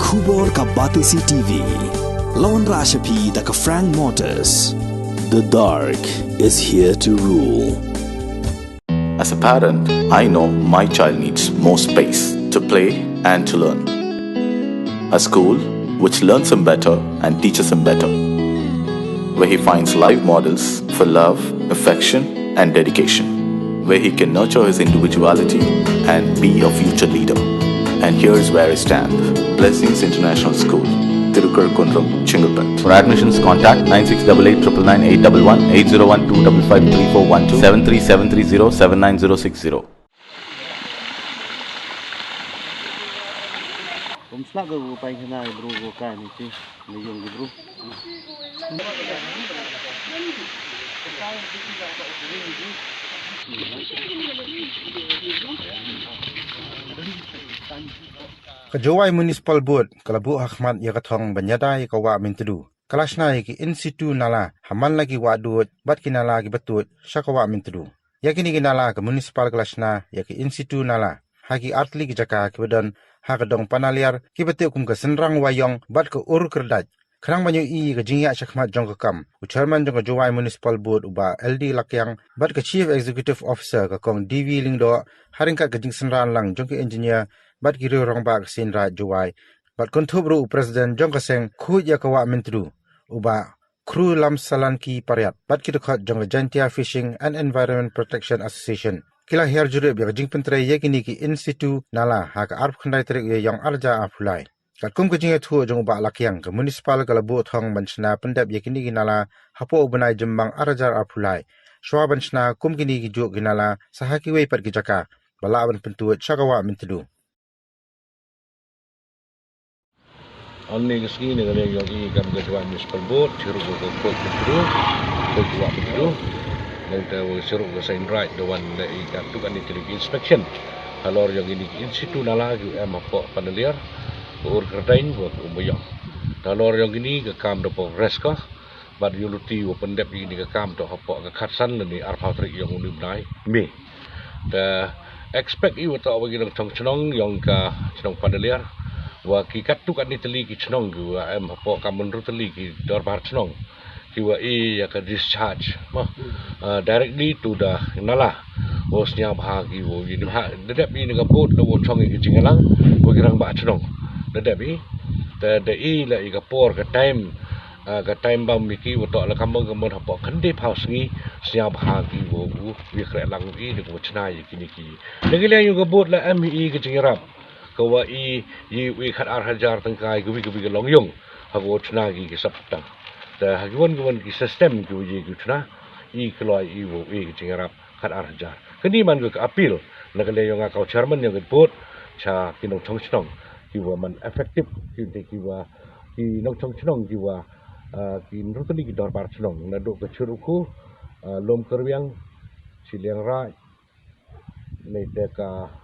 Khubor ka Batisi TV. Lawan Rashapi da ka Frank Motors. The dark is here to rule. As a parent, I know my child needs more space to play and to learn. A school which learns him better and teaches him better, where he finds live models for love, affection and dedication, where he can nurture his individuality and be a future leader. And here's where I stand. Blessings International School, Tirukurakkundram, Chingalpet. For admissions, contact 9688 811 8012553412 73730 79060. Kumsna go upay na bro go ka ni ti yung bro. Kajawai Municipal Board kalabu Ahmad ya kathong banyadai kawa Myntdu. Kalashna ki Insitu nala haman lagi wadut bat kinala ki batut syakawa Myntdu. Yakini kinala ke Municipal kalashna ya ki Insitu nala haki artli ki jaka ki badan hakadong panaliar ki batu kum ke senrang wayong bat ke ur kerdat. Kerang banyu i ke jingya syakmat jong ke kam. Chairman jong Kajawai Municipal Board uba LD lakyang bat ke Chief Executive Officer ke kong DV lingdo haringkat ke jing senran lang jong ke engineer bat kiri orang bak sinra Jawai bat kontubru Presiden jong kaseng khut ya kawa Myntdu uba kru lam salan ki pariat bat kiri khat jong Jantia Fishing and Environment Protection Association kila her jurib ya jing pentre ye kini ki Insitu nala ha ka arp khandai trik ye yang arja afulai kat kum ke jing thu jong ba lakyang ke municipal kalabu thong banchna pendap ye kini ginala hapo ubnai jembang arja afulai shwa banchna kum kini ki jo ginala sahaki wei pat ki jaka balaban pentuat syakawa Myntdu. Only the skin in the leg of the Kajawai Municipal Board, Chiruk the Court Myntdu, then there was Chiruk the same right, the one that he got took an inspection. Halor yang ini Insitu nala ju emapok paneliar, ur kerdain buat umbayang. Halor yang ini ke kam do progress ka, bad yuluti open dep ini ke kam do hapok ke khatsan ni arpatrik yang uni benai me. The expect you to bagi dong chong yang ka chong paneliar. Wa ki katu kan ni teli ki chnong gu em hapo kamun ru teli ki dor bar chnong ki wa ya ka discharge directly to the nala os nya bha ki wo ni ha de bi ni ka pot lo wo chong ki jingalang wo ki rang ba chnong de bi de la i ka por ka time ba mi ki wo to la kamong kamon hapo kan de paus ni nya bha ki wo wi kre lang i ni ko chna yi ki ni ki de ki le yu ka pot la mi ki jingarap kawa i kat arhajar tengkai gubi ke longyong hago chna gi ke sapta da hagwan ki system ki uji ki chna i kloi i wo i jingarap kat arhajar kini man ke appeal na kale yong ka chairman yang report cha kinong chong chnong ki wa man effective ki wa ki nong chong chnong ki wa ki rutani ki dor bar chnong na do ke churuku lom kerwiang siliang rai ne de ka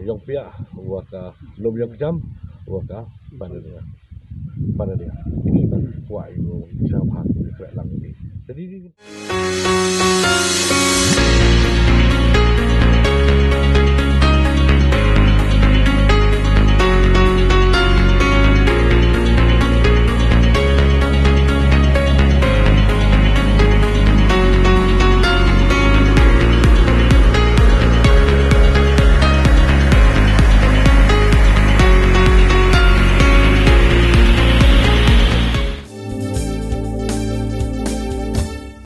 yong pia wa ka lom yong jam wa ka panalia ini kan wa yu sa pha ki lang ni jadi